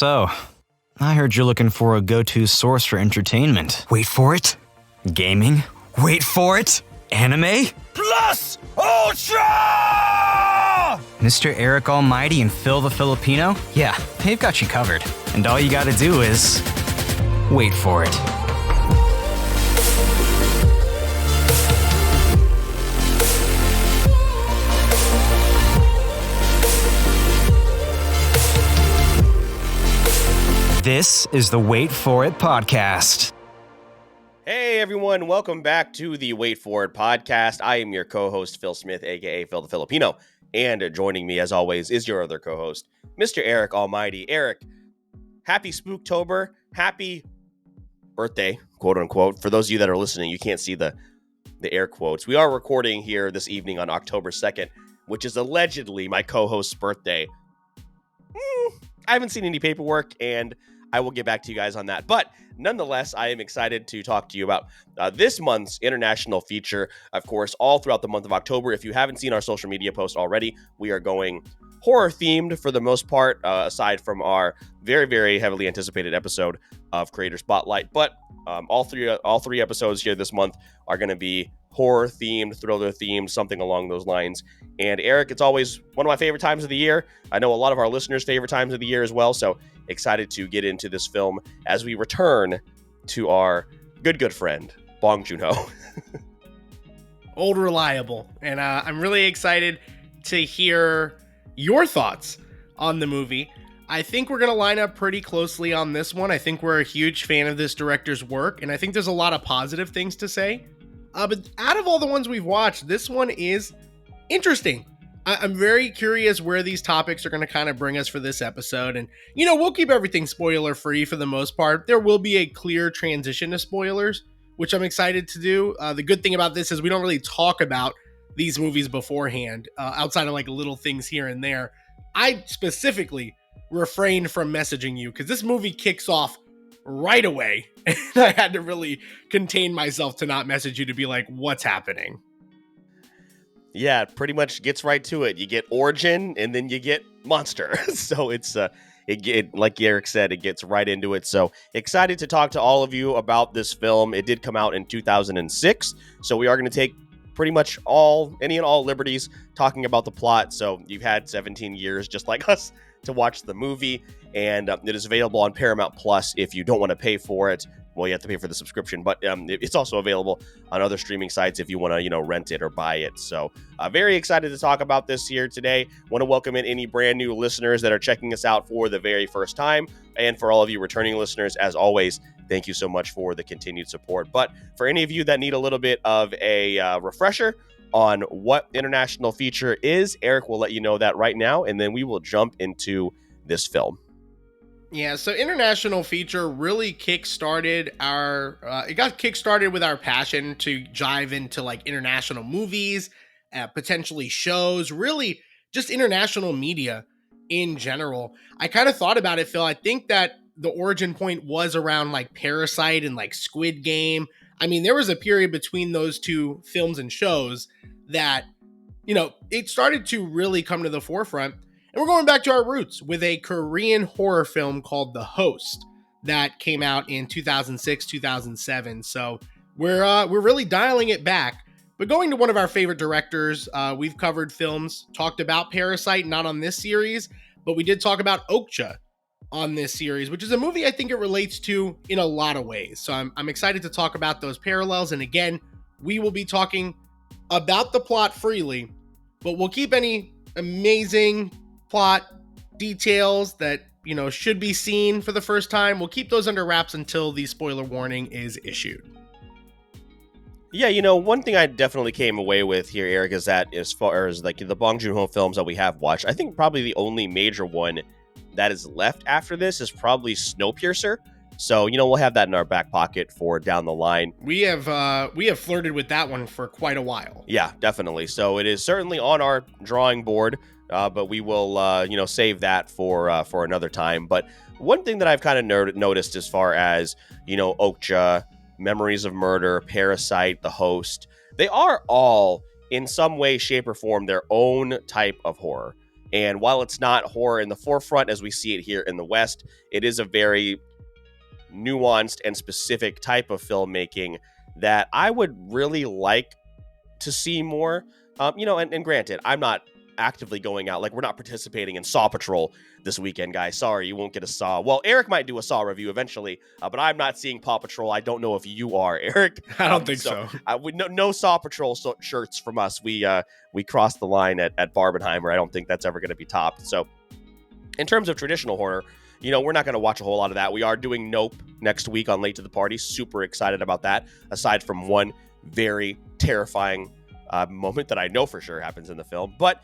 So, I heard you're looking for a go-to source for entertainment. Wait for it. Gaming? Wait for it. Anime? Plus Ultra! Mr. Eric Almighty and Phil the Filipino? Yeah, they've got you covered. And all you gotta do is... wait for it. This is the Wait For It podcast. Hey everyone, welcome back to the Wait For It podcast. I am your co-host, Phil Smith, aka Phil the Filipino. And joining me, as always, is your other co-host, Mr. Eric Almighty. Eric, happy Spooktober, happy birthday, quote unquote. For those of you that are listening, you can't see the air quotes. We are recording here this evening on October 2nd, which is allegedly my co-host's birthday. I haven't seen any paperwork, and I will get back to you guys on that. But nonetheless, I am excited to talk to you about this month's international feature. Of course, all throughout the month of October. If you haven't seen our social media posts already, we are going horror-themed for the most part, aside from our very, very heavily anticipated episode of Creator Spotlight. But all three episodes here this month are going to be horror-themed, thriller-themed, something along those lines. And Eric, it's always one of my favorite times of the year. I know a lot of our listeners' favorite times of the year as well, so excited to get into this film as we return to our good friend, Bong Joon-Ho. Old reliable. And I'm really excited to hear your thoughts on the movie. I think we're going to line up pretty closely on this one. I think we're a huge fan of this director's work, and I think there's a lot of positive things to say. But out of all the ones we've watched, this one is interesting. I'm very curious where these topics are going to kind of bring us for this episode. And, you know, we'll keep everything spoiler free for the most part. There will be a clear transition to spoilers, which I'm excited to do. The good thing about this is we don't really talk about these movies beforehand, outside of like little things here and there. I specifically refrained from messaging you because this movie kicks off right away. And I had to really contain myself to not message you to be like, what's happening? Yeah, it pretty much gets right to it. You get origin and then you get monster. So it's it like Eric said, it gets right into it. So excited to talk to all of you about this film. It did come out in 2006. So we are going to take pretty much any and all liberties talking about the plot. So you've had 17 years just like us to watch the movie, and it is available on Paramount Plus if you don't want to pay for it. Well, you have to pay for the subscription, but it's also available on other streaming sites if you want to, rent it or buy it. So very excited to talk about this here today. Want to welcome in any brand new listeners that are checking us out for the very first time. And for all of you returning listeners, as always, thank you so much for the continued support. But for any of you that need a little bit of a refresher on what international feature is, Eric will let you know that right now, and then we will jump into this film. Yeah, so international feature really kickstarted it got kickstarted with our passion to dive into like international movies, potentially shows, really just international media in general. I kind of thought about it, Phil. I think that the origin point was around like Parasite and like Squid Game. I mean, there was a period between those two films and shows that, it started to really come to the forefront. And we're going back to our roots with a Korean horror film called The Host that came out in 2006, 2007. So we're really dialing it back. But going to one of our favorite directors, we've covered films, talked about Parasite, not on this series, but we did talk about Okja on this series, which is a movie I think it relates to in a lot of ways. So I'm excited to talk about those parallels. And again, we will be talking about the plot freely, but we'll keep any amazing plot details that should be seen for the first time. We'll keep those under wraps until the spoiler warning is issued. Yeah, one thing I definitely came away with here, Eric, is that as far as like the Bong Joon-Ho films that we have watched, I think probably the only major one that is left after this is probably Snowpiercer. So, we'll have that in our back pocket for down the line. We have flirted with that one for quite a while. Yeah, definitely. So it is certainly on our drawing board. But we will, save that for another time. But one thing that I've kind of noticed as far as, Okja, Memories of Murder, Parasite, The Host, they are all in some way, shape, or form their own type of horror. And while it's not horror in the forefront as we see it here in the West, it is a very nuanced and specific type of filmmaking that I would really like to see more. And granted, I'm not actively going out, like we're not participating in Saw Patrol this weekend, guys. Sorry, you won't get a Saw. Well, Eric might do a Saw review eventually, but I'm not seeing Paw Patrol. I don't know if you are, Eric. I don't think so. No Saw Patrol shirts from us. We crossed the line at Barbenheimer. I don't think that's ever going to be topped. So in terms of traditional horror, we're not going to watch a whole lot of that. We are doing Nope next week on Late to the Party. Super excited about that, aside from one very terrifying moment that I know for sure happens in the film. But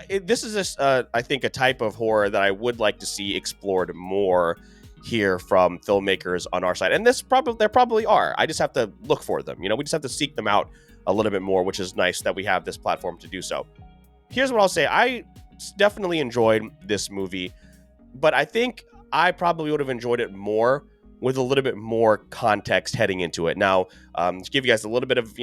this is, I think, a type of horror that I would like to see explored more here from filmmakers on our side. And there probably are. I just have to look for them. We just have to seek them out a little bit more, which is nice that we have this platform to do so. Here's what I'll say. I definitely enjoyed this movie, but I think I probably would have enjoyed it more with a little bit more context heading into it. Now, to give you guys a little bit of,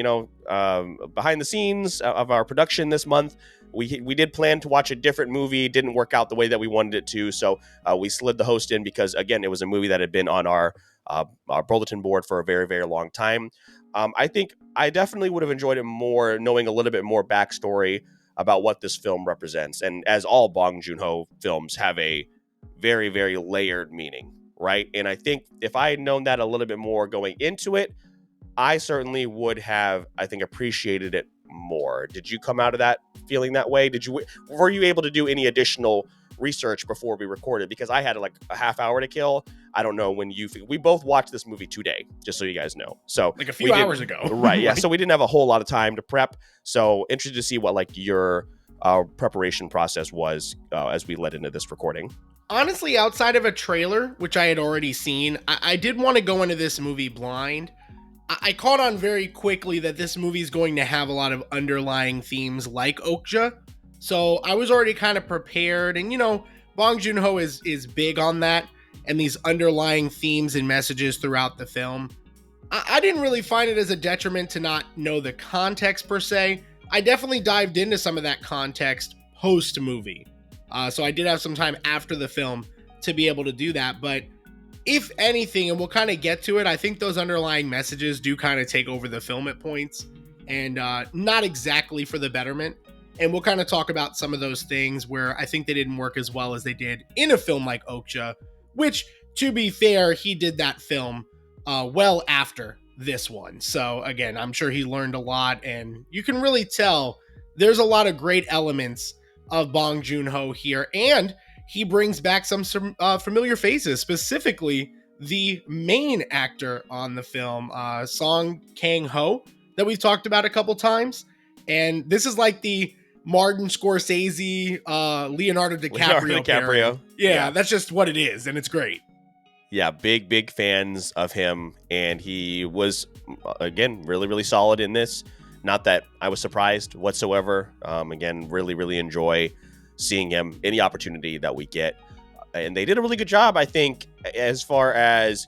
behind the scenes of our production this month, we did plan to watch a different movie. It didn't work out the way that we wanted it to. So we slid the host in because, again, it was a movie that had been on our bulletin board for a very, very long time. I think I definitely would have enjoyed it more knowing a little bit more backstory about what this film represents. And as all Bong Joon-Ho films have a very, very layered meaning, right? And I think if I had known that a little bit more going into it, I certainly would have, I think, appreciated it more. Did you come out of that feeling that way? Were you able to do any additional research before we recorded? Because I had like a half hour to kill. I don't know when we both watched this movie today, just so you guys know. So like a few hours ago. Right. Yeah. So we didn't have a whole lot of time to prep. So interested to see what like your preparation process was as we led into this recording. Honestly, outside of a trailer, which I had already seen, I did want to go into this movie blind. I caught on very quickly that this movie is going to have a lot of underlying themes like Okja. So I was already kind of prepared. And, Bong Joon-Ho is big on that and these underlying themes and messages throughout the film. I didn't really find it as a detriment to not know the context per se. I definitely dived into some of that context post-movie. So I did have some time after the film to be able to do that. But if anything, and we'll kind of get to it, I think those underlying messages do kind of take over the film at points and not exactly for the betterment. And we'll kind of talk about some of those things where I think they didn't work as well as they did in a film like Okja, which, to be fair, he did that film well after this one. So again, I'm sure he learned a lot, and you can really tell there's a lot of great elements of Bong Joon-Ho here, and he brings back some familiar faces, specifically the main actor on the film, Song Kang-ho, that we've talked about a couple times. And this is like the Martin Scorsese, Leonardo DiCaprio. Yeah, that's just what it is, and it's great. Yeah, big fans of him, and he was, again, really, really solid in this. Not that I was surprised whatsoever. Again, really enjoy seeing him any opportunity that we get. And they did a really good job, I think, as far as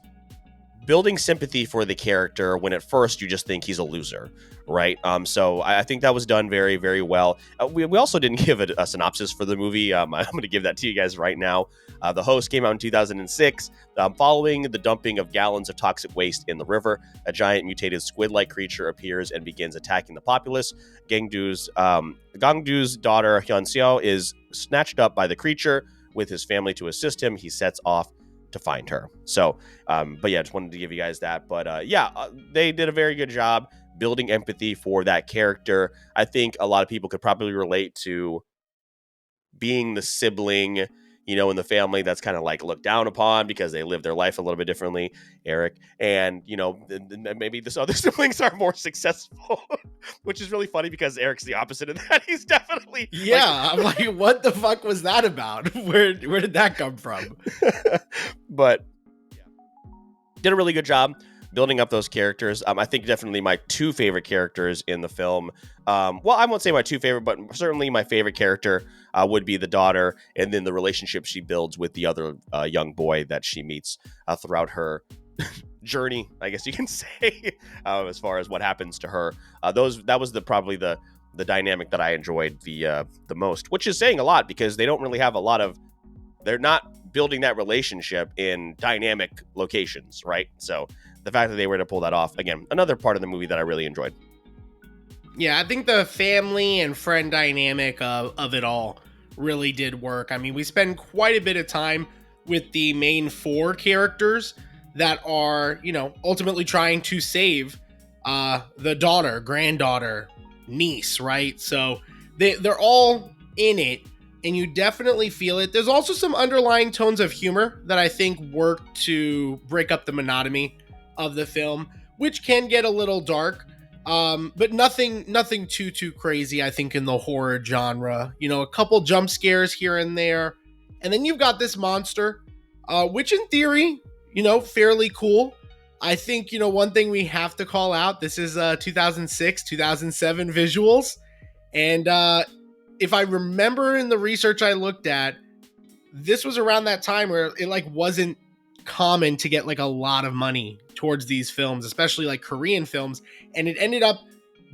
building sympathy for the character when at first you just think he's a loser, right? So I think that was done very, very well. We also didn't give a synopsis for the movie. I'm going to give that to you guys right now. The Host came out in 2006. Following the dumping of gallons of toxic waste in the river, a giant mutated squid-like creature appears and begins attacking the populace. Gangdu's daughter, Hyun-seo, is snatched up by the creature. With his family to assist him, he sets off to find her. So, but yeah, just wanted to give you guys that. But they did a very good job building empathy for that character. I think a lot of people could probably relate to being the sibling, in the family that's kind of like looked down upon because they live their life a little bit differently, Eric. And, maybe the other siblings are more successful, which is really funny because Eric's the opposite of that. He's definitely... Yeah, I'm like, what the fuck was that about? Where did that come from? But did a really good job building up those characters. I think definitely my two favorite characters in the film. Well, I won't say my two favorite, but certainly my favorite character would be the daughter, and then the relationship she builds with the other young boy that she meets throughout her journey, I guess you can say, as far as what happens to her. That was probably the the dynamic that I enjoyed the most, which is saying a lot because they don't really have they're not building that relationship in dynamic locations, right? So the fact that they were to pull that off, again, another part of the movie that I really enjoyed. Yeah, I think the family and friend dynamic of it all really did work. I mean, we spend quite a bit of time with the main four characters that are, ultimately trying to save the daughter, granddaughter, niece, right? So they're all in it, and you definitely feel it. There's also some underlying tones of humor that I think work to break up the monotony of the film, which can get a little dark. But nothing too crazy, I think, in the horror genre. A couple jump scares here and there. And then you've got this monster, which in theory, fairly cool. I think, one thing we have to call out, this is 2006, 2007 visuals. And if I remember in the research I looked at, this was around that time where it wasn't common to get a lot of money towards these films, especially Korean films, and it ended up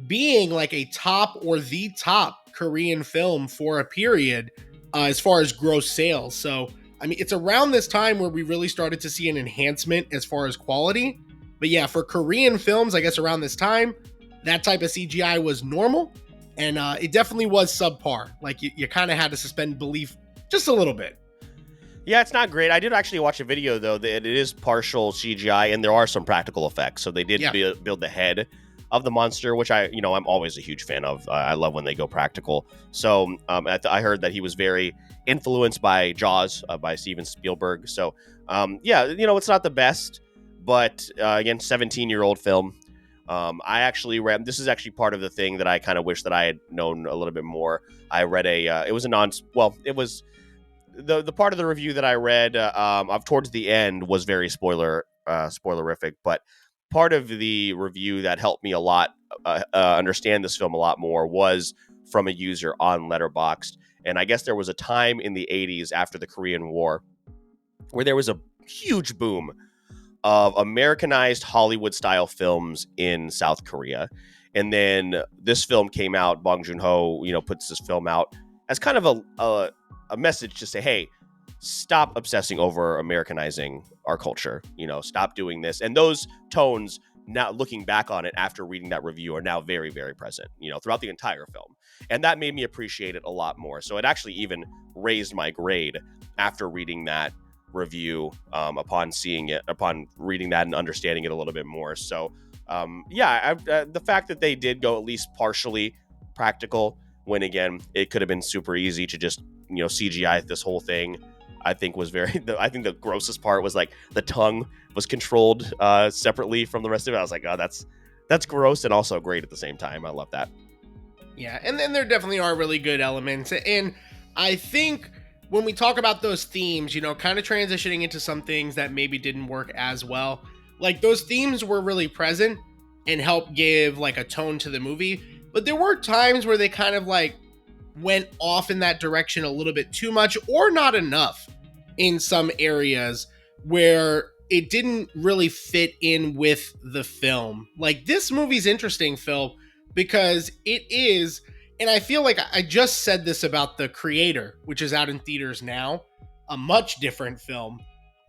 being a top or the top Korean film for a period as far as gross sales. So I mean, it's around this time where we really started to see an enhancement as far as quality. But yeah, for Korean films, I guess around this time, that type of CGI was normal, and it definitely was subpar. You kind of had to suspend belief just a little bit. Yeah, it's not great. I did actually watch a video, though, that it is partial CGI, and there are some practical effects. So they did build the head of the monster, which I'm always a huge fan of. I love when they go practical. So I heard that he was very influenced by Jaws, by Steven Spielberg. So, it's not the best, but again, 17-year-old film. I actually read, this is actually part of the thing that I kind of wish that I had known a little bit more. I read it was the part of the review that I read of towards the end was very spoilerific, but part of the review that helped me a lot understand this film a lot more was from a user on Letterboxd. And I guess there was a time in the 80s after the Korean War where there was a huge boom of Americanized Hollywood-style films in South Korea. And then this film came out, Bong Joon-Ho, puts this film out as kind of a message to say, hey, stop obsessing over Americanizing our culture, stop doing this. And those tones, now looking back on it after reading that review, are now very, very present, throughout the entire film. And that made me appreciate it a lot more. So it actually even raised my grade after reading that review, upon reading that and understanding it a little bit more. So the fact that they did go at least partially practical, when again it could have been super easy to just CGI this whole thing, I think was I think the grossest part was the tongue was controlled separately from the rest of it. I was like, oh, that's gross and also great at the same time. I love that. Yeah, and then there definitely are really good elements, and I think when we talk about those themes, kind of transitioning into some things that maybe didn't work as well, those themes were really present and helped give a tone to the movie. But there were times where they kind of went off in that direction a little bit too much, or not enough in some areas where it didn't really fit in with the film. This movie's interesting, Phil, because it is, and I feel like I just said this about The Creator, which is out in theaters now, a much different film.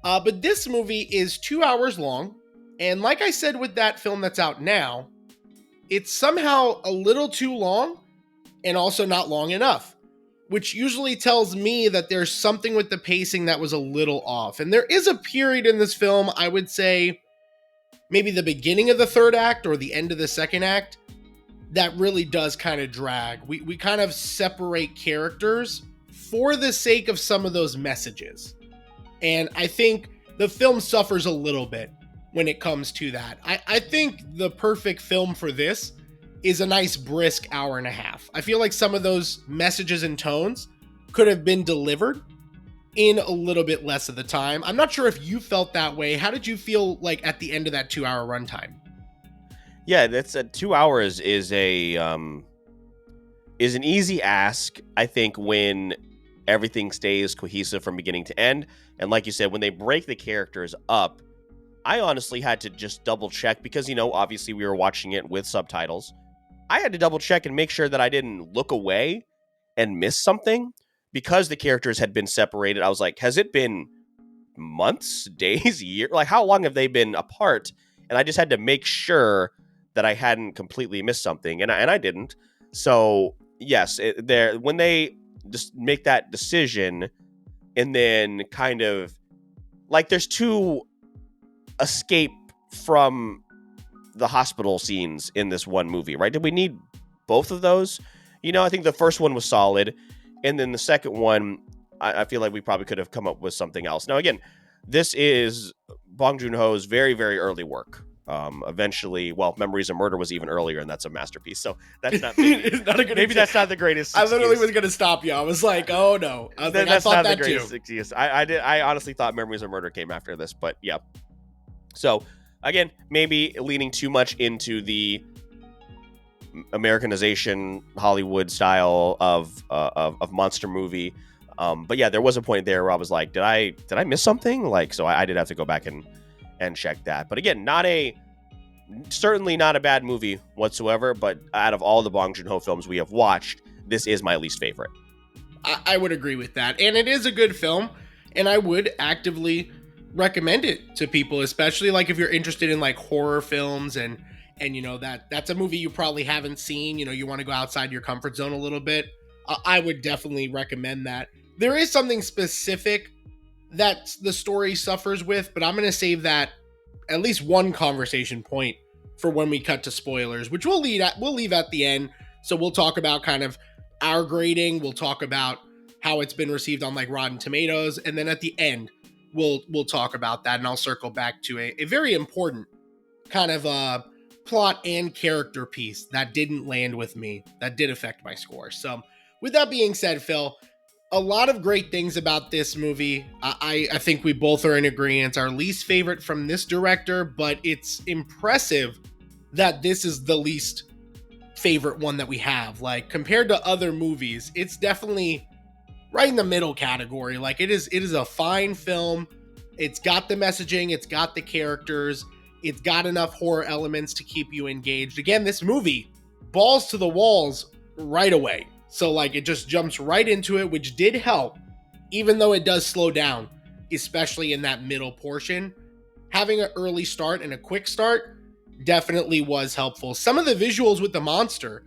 But this movie is 2 hours long. And like I said with that film that's out now, it's somehow a little too long and also not long enough, which usually tells me that there's something with the pacing that was a little off. And there is a period in this film, I would say maybe the beginning of the third act or the end of the second act, that really does kind of drag. We kind of separate characters for the sake of some of those messages. And I think the film suffers a little bit when it comes to that. I think the perfect film for this is a nice brisk hour and a half. I feel like some of those messages and tones could have been delivered in a little bit less of the time. I'm not sure if you felt that way. How did you feel at the end of that 2 hour runtime? Yeah, that's 2 hours is an easy ask, I think, when everything stays cohesive from beginning to end. And like you said, when they break the characters up, I honestly had to just double check because, obviously we were watching it with subtitles. I had to double check and make sure that I didn't look away and miss something because the characters had been separated. I was like, has it been months, days, years? Like, how long have they been apart? And I just had to make sure that I hadn't completely missed something, and I didn't. So yes, when they just make that decision, and then kind of like there's two escape from the hospital scenes in this one movie, right? Did we need both of those? I think the first one was solid, and then the second one, I feel like we probably could have come up with something else. Now, again, this is Bong Joon-ho's very, very early work. Eventually, Memories of Murder was even earlier, and that's a masterpiece. So that's not it's not a good maybe that's not the greatest excuse. I literally excuse. was going to stop you. I was like, oh no. I That's thought not that the greatest too. excuse. I honestly thought Memories of Murder came after this, but yeah. So again, maybe leaning too much into the Americanization Hollywood style of monster movie. But yeah, there was a point there where I was like, did I miss something? Like, so I did have to go back and check that. But again, certainly not a bad movie whatsoever. But out of all the Bong Joon-ho films we have watched, this is my least favorite. I would agree with that. And it is a good film, and I would actively recommend it to people, especially like if you're interested in like horror films and that's a movie you probably haven't seen. You want to go outside your comfort zone a little bit. I would definitely recommend that. There is something specific that the story suffers with, but I'm going to save that at least one conversation point for when we cut to spoilers, which we'll leave at the end. So we'll talk about kind of our grading. We'll talk about how it's been received on like Rotten Tomatoes. And then at the end, we'll talk about that. And I'll circle back to a very important kind of plot and character piece that didn't land with me, that did affect my score. So with that being said, Phil, a lot of great things about this movie. I think we both are in agreement. Our least favorite from this director, but it's impressive that this is the least favorite one that we have. Like, compared to other movies, it's definitely right in the middle category. Like, it is a fine film. It's got the messaging, it's got the characters, it's got enough horror elements to keep you engaged. Again, this movie balls to the walls right away. So like it just jumps right into it, which did help, even though it does slow down, especially in that middle portion. Having an early start and a quick start definitely was helpful. Some of the visuals with the monster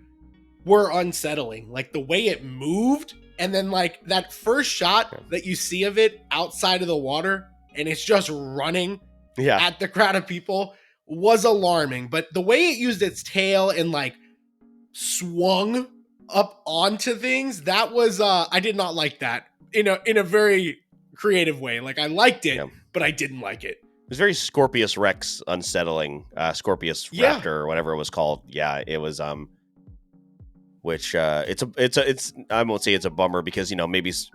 were unsettling, like the way it moved, and then like that first shot that you see of it outside of the water and it's just running at the crowd of people was alarming. But the way it used its tail and like swung up onto things, that was I did not like that in a very creative way. Like I liked it, but I didn't like it. It was very Scorpius Rex unsettling, Scorpius Raptor or whatever it was called. Yeah, it was which it's I won't say it's a bummer because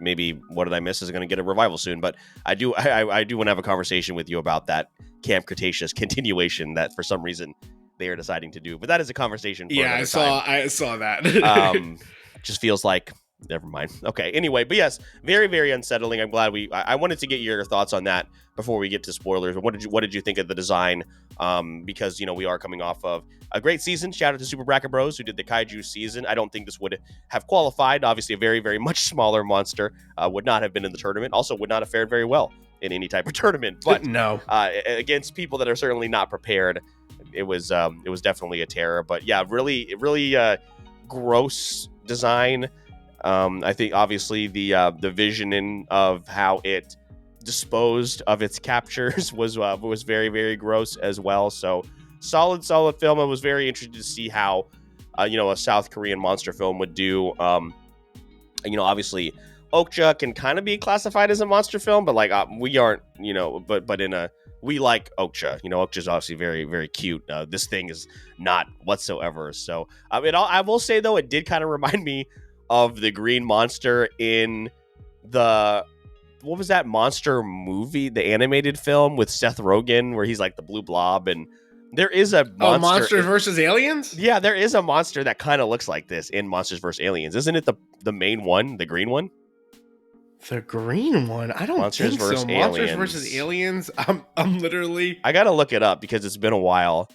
maybe What Did I Miss is going to get a revival soon, but I do want to have a conversation with you about that Camp Cretaceous continuation that for some reason they are deciding to do. But that is a conversation for another time. I saw that. Just feels like never mind. Okay. Anyway, but yes, very, very unsettling. I'm glad I wanted to get your thoughts on that before we get to spoilers. What did you think of the design? Because we are coming off of a great season. Shout out to Super Bracket Bros who did the Kaiju season. I don't think this would have qualified. Obviously, a very, very much smaller monster would not have been in the tournament. Also, would not have fared very well in any type of tournament. But no, against people that are certainly not prepared, it was definitely a terror. But yeah, really, really gross design. I think obviously the visioning of how it disposed of its captures was very, very gross as well. So solid film. I was very interested to see how a South Korean monster film would do. Obviously Okja can kind of be classified as a monster film, but like we aren't, but we like Okja. Okja's obviously very, very cute. This thing is not whatsoever. So I will say though, it did kind of remind me of the green monster in what was that monster movie, the animated film with Seth Rogen where he's like the blue blob, and there is a monster. Monsters vs. Aliens? Yeah, there is a monster that kind of looks like this in Monsters vs. Aliens. Isn't it the main one, the green one? The green one? I don't think so. Monsters vs. Aliens? I'm literally... I gotta look it up because it's been a while.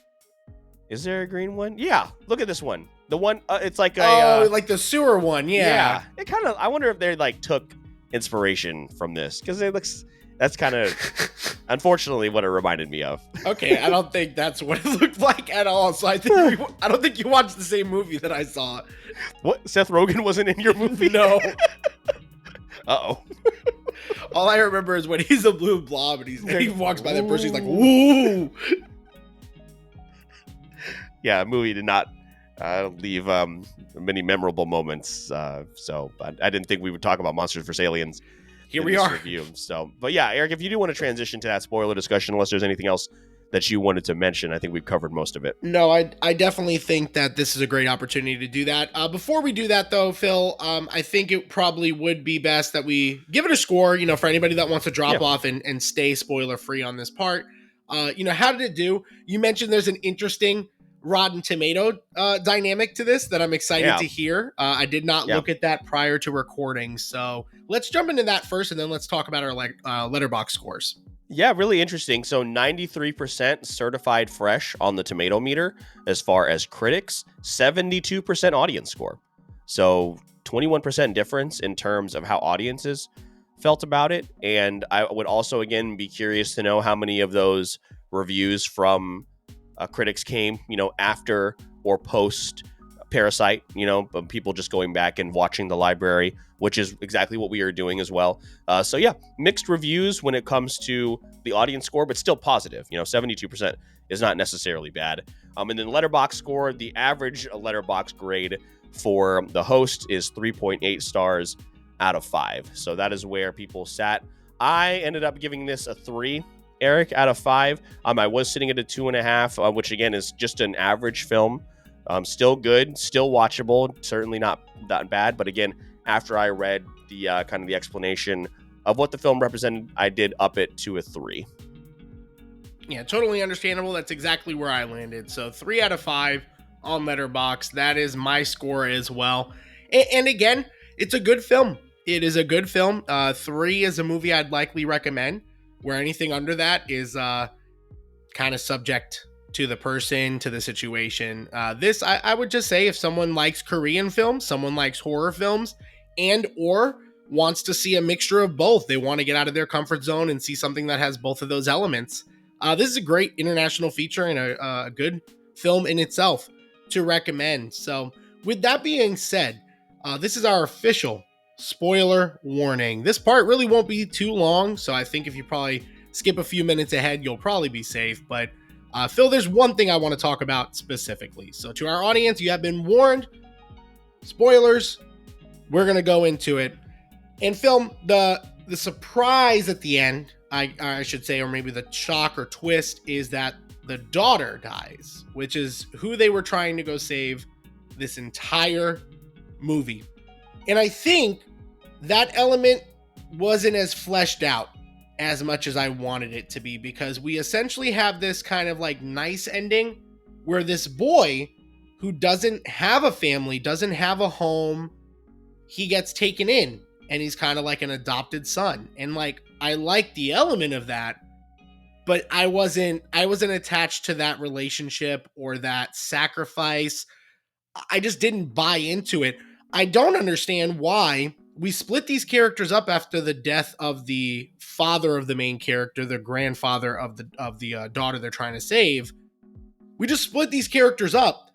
Is there a green one? Yeah, look at this one. The one, it's like a like the sewer one, yeah. It kind of. I wonder if they like took inspiration from this because it looks. That's kind of, unfortunately, what it reminded me of. Okay, I don't think that's what it looked like at all. So I don't think you watched the same movie that I saw. What? Seth Rogen wasn't in your movie? No. Uh-oh. All I remember is when he's a blue blob and he walks by that person, he's like, "Woo!" Yeah, movie did not leave many memorable moments. So I didn't think we would talk about Monsters vs. Aliens. Here we are. Review. So, but yeah, Eric, if you do want to transition to that spoiler discussion, unless there's anything else that you wanted to mention, I think we've covered most of it. No, I definitely think that this is a great opportunity to do that. Before we do that, though, Phil, I think it probably would be best that we give it a score, for anybody that wants to drop off and stay spoiler-free on this part. How did it do? You mentioned there's an interesting Rotten Tomato dynamic to this that I'm excited to hear. I did not look at that prior to recording, so let's jump into that first, and then let's talk about our Letterboxd scores. Yeah, really interesting. So 93% certified fresh on the tomato meter as far as critics, 72% audience score. So 21% difference in terms of how audiences felt about it. And I would also, again, be curious to know how many of those reviews from critics came, after or post Parasite, people just going back and watching the library, which is exactly what we are doing as well. So yeah, mixed reviews when it comes to the audience score, but still positive. 72% is not necessarily bad. And then Letterboxd score, the average Letterboxd grade for the host is 3.8 stars out of 5. So that is where people sat. I ended up giving this a 3. Eric, out of 5. I was sitting at a 2.5, which again is just an average film. Still good, still watchable, certainly not that bad. But again, after I read the kind of the explanation of what the film represented, I did up it to a 3. Yeah, totally understandable. That's exactly where I landed. So 3 out of 5 on Letterboxd. That is my score as well. And again, it's a good film. It is a good film. 3 is a movie I'd likely recommend, where anything under that is kind of subject to the person, to the situation. This, I would just say, if someone likes Korean films, someone likes horror films, and or wants to see a mixture of both, they want to get out of their comfort zone and see something that has both of those elements. This is a great international feature and a good film in itself to recommend. So with that being said, this is our official spoiler warning. This part really won't be too long, so I think if you probably skip a few minutes ahead, you'll probably be safe. But Phil, there's one thing I want to talk about specifically. So to our audience, you have been warned. Spoilers. We're going to go into it. And Phil, the surprise at the end, I should say, or maybe the shock or twist, is that the daughter dies, which is who they were trying to go save this entire movie. And I think that element wasn't as fleshed out as much as I wanted it to be, because we essentially have this kind of like nice ending where this boy who doesn't have a family, doesn't have a home, he gets taken in and he's kind of like an adopted son. And like, I like the element of that, but I wasn't attached to that relationship or that sacrifice. I just didn't buy into it. I don't understand why we split these characters up after the death of the father of the main character, the grandfather of the daughter they're trying to save. We just split these characters up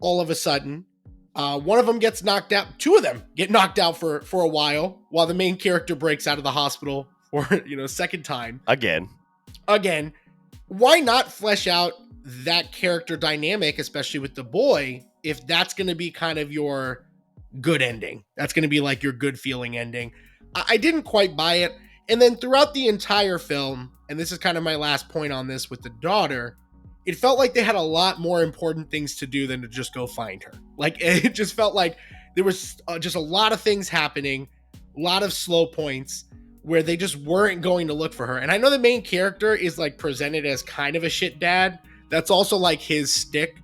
all of a sudden. One of them gets knocked out. 2 of them get knocked out for a while the main character breaks out of the hospital for, second time. Again. Why not flesh out that character dynamic, especially with the boy, if that's going to be kind of your good ending? That's going to be like your good feeling ending. I didn't quite buy it. And then throughout the entire film, and this is kind of my last point on this with the daughter, it felt like they had a lot more important things to do than to just go find her. Like, it just felt like there was just a lot of things happening, a lot of slow points where they just weren't going to look for her. And I know the main character is like presented as kind of a shit dad. That's also like his stick.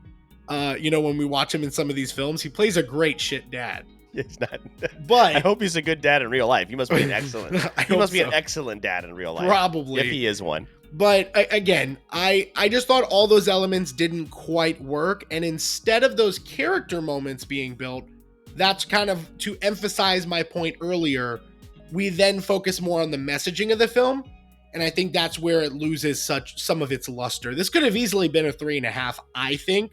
When we watch him in some of these films, he plays a great shit dad. He's not. But I hope he's a good dad in real life. He must be an excellent. He must be an excellent dad in real life. Probably, if he is one. But again, I just thought all those elements didn't quite work. And instead of those character moments being built, that's kind of to emphasize my point earlier. We then focus more on the messaging of the film. And I think that's where it loses some of its luster. This could have easily been a 3.5, I think,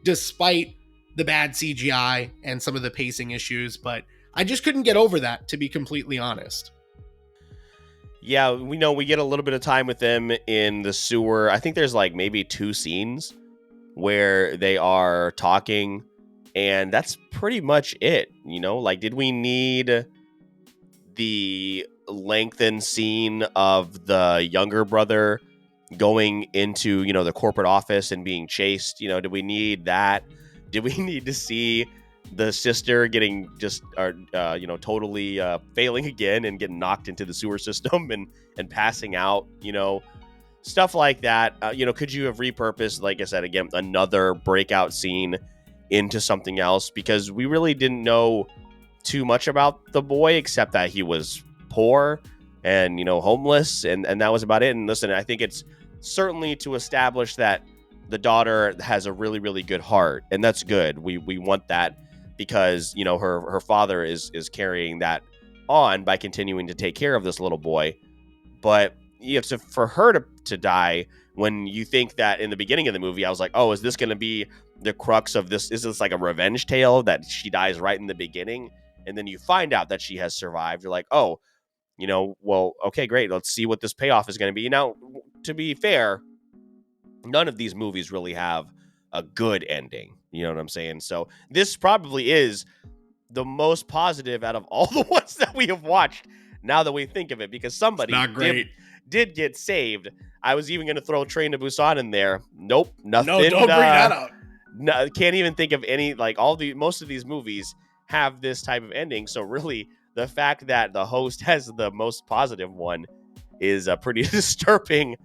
despite the bad CGI and some of the pacing issues. But I just couldn't get over that, to be completely honest. Yeah, we know we get a little bit of time with them in the sewer. I think there's like maybe 2 scenes where they are talking, and that's pretty much it. Like, did we need the lengthened scene of the younger brother going into, the corporate office and being chased? Did we need that? Did we need to see the sister getting just, totally failing again and getting knocked into the sewer system and passing out, stuff like that? Could you have repurposed, like I said, again, another breakout scene into something else? Because we really didn't know too much about the boy, except that he was poor and, homeless, and that was about it. And listen, I think it's certainly to establish that the daughter has a really, really good heart, and that's good. We want that, because her father is carrying that on by continuing to take care of this little boy. But for her to die, when you think that in the beginning of the movie, I was like, oh, is this going to be the crux of this? Is this like a revenge tale that she dies right in the beginning? And then you find out that she has survived. You're like, oh, well, okay, great. Let's see what this payoff is going to be. Now, to be fair, none of these movies really have a good ending. You know what I'm saying? So this probably is the most positive out of all the ones that we have watched, now that we think of it, because somebody did get saved. I was even going to throw Train to Busan in there. Nope, nothing. No, don't bring that up. No, can't even think of any. Like, most of these movies have this type of ending. So really, the fact that the host has the most positive one is pretty disturbing.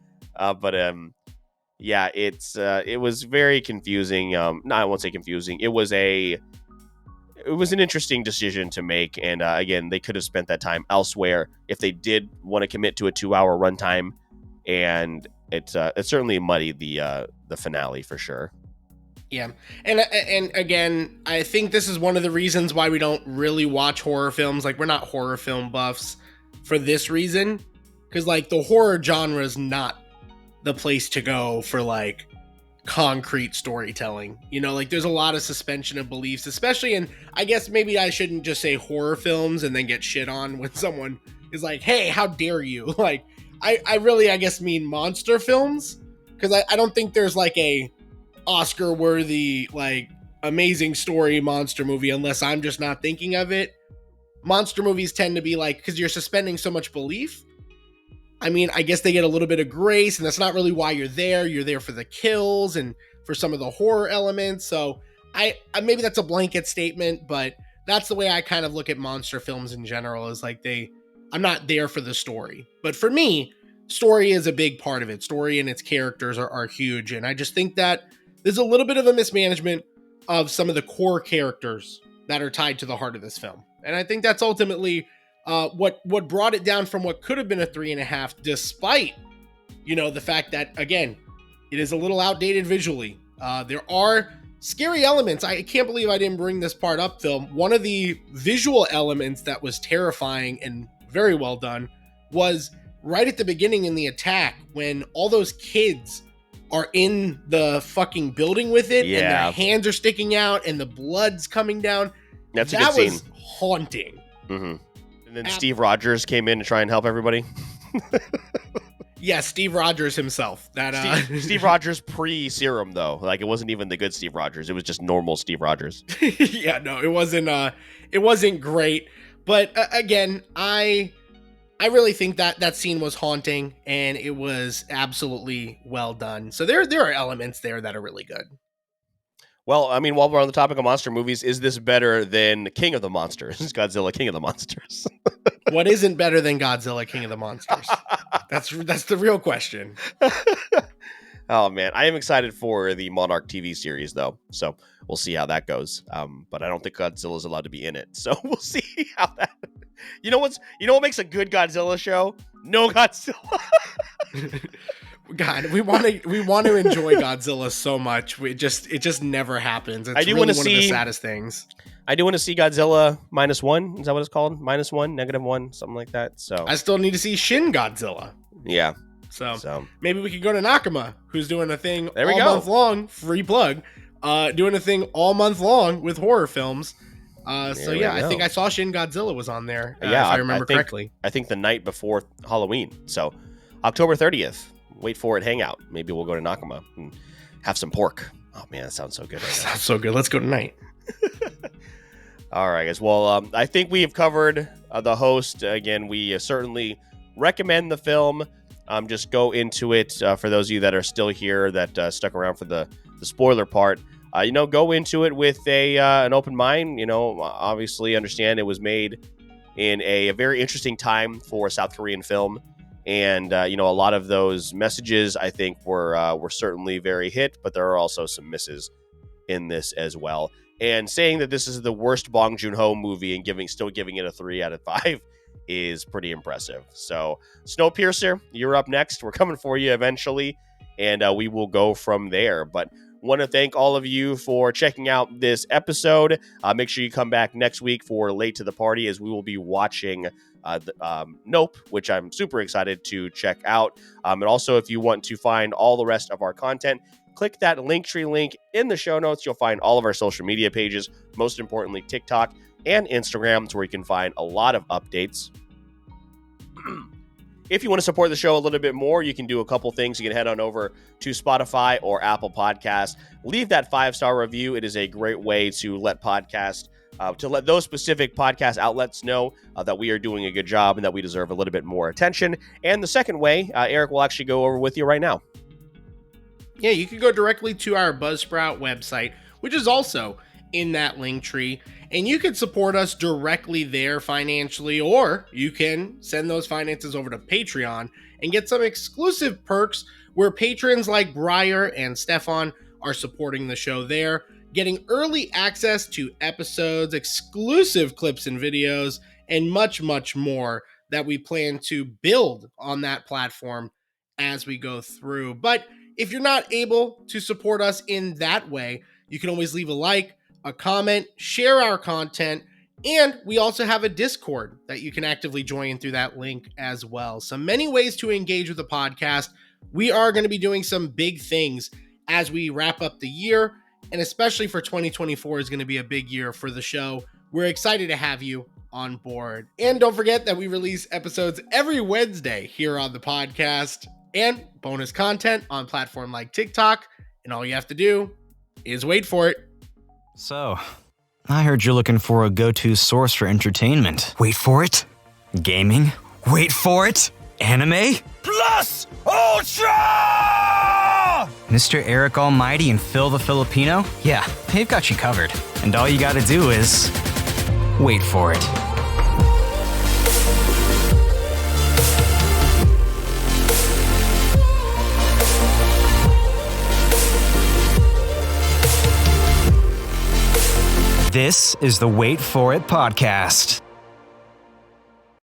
Yeah, it was very confusing. No, I won't say confusing. It was an interesting decision to make, and again, they could have spent that time elsewhere if they did want to commit to a 2-hour runtime. And it certainly muddied the finale for sure. Yeah, and again, I think this is one of the reasons why we don't really watch horror films. Like, we're not horror film buffs for this reason, because like the horror genre is not the place to go for like concrete storytelling. Like, there's a lot of suspension of beliefs, especially in, I guess maybe I shouldn't just say horror films and then get shit on when someone is like, hey, how dare you? Like, I really, I guess, mean monster films, because I don't think there's like a Oscar worthy, like, amazing story monster movie unless I'm just not thinking of it. Monster movies tend to be like, because you're suspending so much belief. I mean, I guess they get a little bit of grace, and that's not really why you're there. You're there for the kills and for some of the horror elements. So I maybe that's a blanket statement, but that's the way I kind of look at monster films in general, is like I'm not there for the story. But for me, story is a big part of it. Story and its characters are huge. And I just think that there's a little bit of a mismanagement of some of the core characters that are tied to the heart of this film. And I think that's ultimately what brought it down from what could have been a 3.5, despite, the fact that, again, it is a little outdated visually. There are scary elements. I can't believe I didn't bring this part up, Phil. One of the visual elements that was terrifying and very well done was right at the beginning in the attack, when all those kids are in the fucking building with it, and their hands are sticking out and the blood's coming down. That was scene. Haunting. Mm-hmm. And then Steve Rogers came in to try and help everybody. Yeah, Steve Rogers himself. Steve Rogers pre-serum, though. Like, it wasn't even the good Steve Rogers. It was just normal Steve Rogers. Yeah, no, it wasn't great. But again, I really think that scene was haunting, and it was absolutely well done. So there are elements there that are really good. Well, I mean, while we're on the topic of monster movies, is this better than King of the Monsters? Godzilla, King of the Monsters. What isn't better than Godzilla, King of the Monsters? That's the real question. Oh, man. I am excited for the Monarch TV series, though. So we'll see how that goes. But I don't think Godzilla is allowed to be in it. So we'll see how that... You know what makes a good Godzilla show? No Godzilla. God, we want to enjoy Godzilla so much. It just never happens. It's really one of the saddest things. I do want to see Godzilla -1. Is that what it's called? -1, -1, something like that. So I still need to see Shin Godzilla. Yeah. So maybe we could go to Nakama, who's doing a thing all month long. Free plug. Doing a thing all month long with horror films. I think I saw Shin Godzilla was on there. If I remember correctly. I think the night before Halloween. So October 30th. Wait for it. Hangout. Maybe we'll go to Nakama and have some pork. Oh man, that sounds so good. Right now. Sounds so good. Let's go tonight. All right, guys. Well, I think we have covered the host. Again, we certainly recommend the film. Just go into it for those of you that are still here that stuck around for the spoiler part. Go into it with an open mind. Obviously understand it was made in a very interesting time for South Korean film. And, a lot of those messages, I think, were certainly very hit, but there are also some misses in this as well. And saying that this is the worst Bong Joon-Ho movie and still giving it a 3 out of 5 is pretty impressive. So, Snowpiercer, you're up next. We're coming for you eventually, and we will go from there. But want to thank all of you for checking out this episode. Make sure you come back next week for Late to the Party, as we will be watching Nope, which I'm super excited to check out. And also, if you want to find all the rest of our content, click that Linktree link in the show notes. You'll find all of our social media pages, most importantly, TikTok and Instagram, where you can find a lot of updates. If you want to support the show a little bit more, you can do a couple things. You can head on over to Spotify or Apple Podcasts. Leave that 5-star review. It is a great way to let those specific podcast outlets know that we are doing a good job and that we deserve a little bit more attention. And the second way, Eric will actually go over with you right now. Yeah, you can go directly to our Buzzsprout website, which is also in that link tree, and you can support us directly there financially, or you can send those finances over to Patreon and get some exclusive perks where patrons like Breyer and Stefan are supporting the show there, getting early access to episodes, exclusive clips and videos, and much, much more that we plan to build on that platform as we go through. But if you're not able to support us in that way, you can always leave a like, a comment, share our content, and we also have a Discord that you can actively join through that link as well. So many ways to engage with the podcast. We are going to be doing some big things as we wrap up the year, and especially for 2024 is going to be a big year for the show. We're excited to have you on board. And don't forget that we release episodes every Wednesday here on the podcast, and bonus content on platform like TikTok. And all you have to do is wait for it. So, I heard you're looking for a go-to source for entertainment. Wait for it. Gaming? Wait for it. Anime? Plus Ultra! Mr. Eric Almighty and Phil the Filipino? Yeah, they've got you covered. And all you gotta do is wait for it. This is the Wait For It podcast.